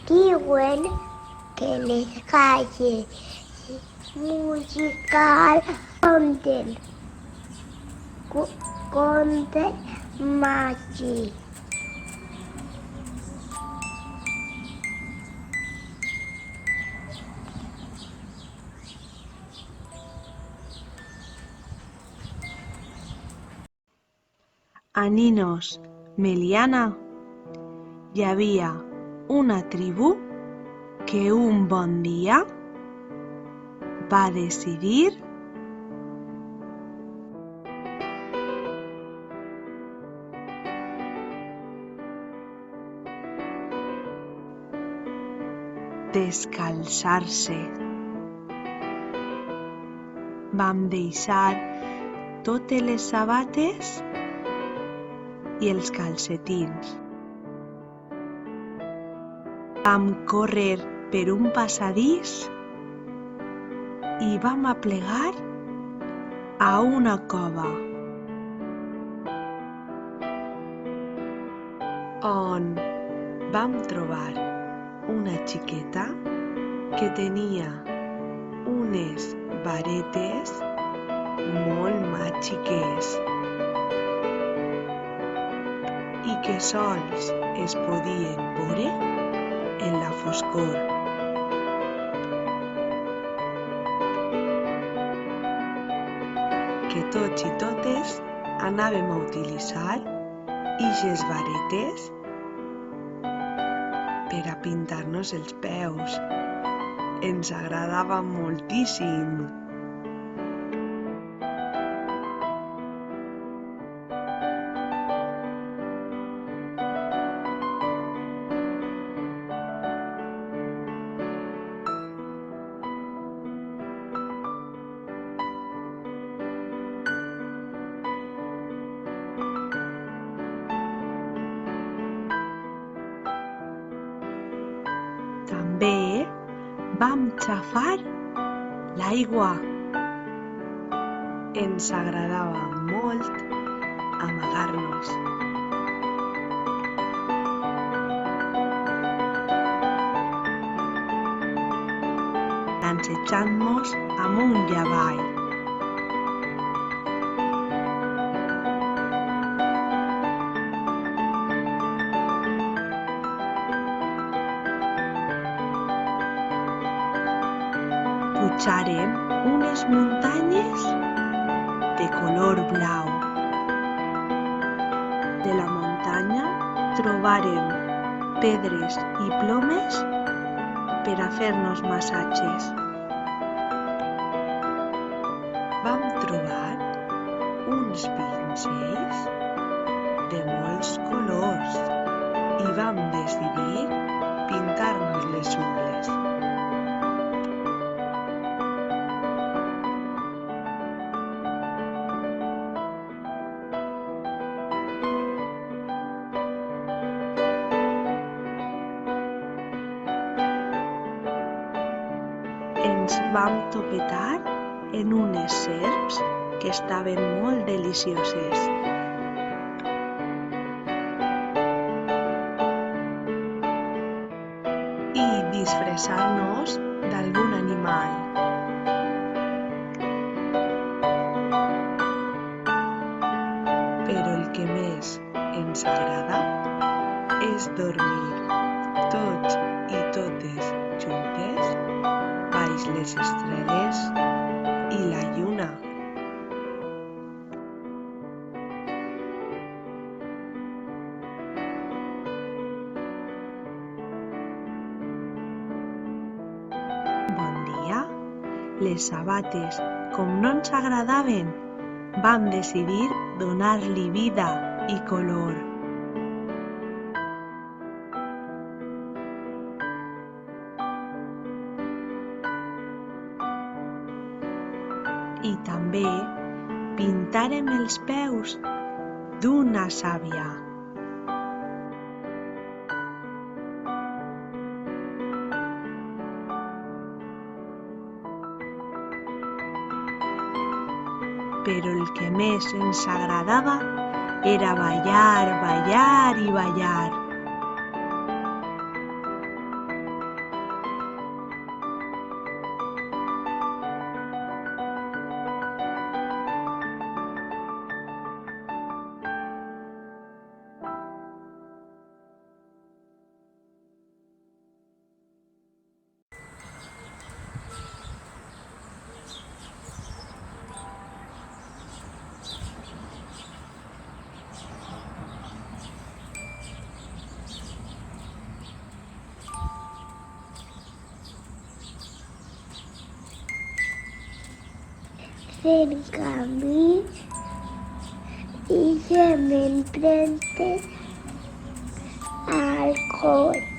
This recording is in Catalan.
Diuen que les calles musicals conten màgic. A Ninos Meliana hi havia una tribu que un bon dia va decidir descalçar-se. Vam deixar totes les sabates i els calcetins. Vam córrer per un passadís i vam aplegar a una cova on vam trobar una xiqueta que tenia unes varetes molt màgiques i que sols es podien veure en la foscor. Que tots i totes anàvem a utilitzar ixes varetes per a pintar-nos els peus. Ens agradava moltíssim. També vam xafar l'aigua. Ens agradava molt amagar-nos. Lancejant-nos amunt i avall. Pujàrem unes muntanyes de color blau. De la muntanya trobàrem pedres i plomes per a fer-nos massatges. Vam trobar uns pincells de molts colors i vam decidir pintar-nos les ungles. Ens vam topetar en unes serps que estaven molt delicioses. I disfressar-nos d'algun animal. Però el que més ens agrada és dormir tots i totes juntes baix les estrelles i la lluna. Bon dia, les sabates, com no ens agradaven, vam decidir donar-li vida i color. I també pintàrem els peus d'una sàvia. Però el que més ens agradava era ballar, ballar i ballar. cerca a mí y se me enfrente al coche.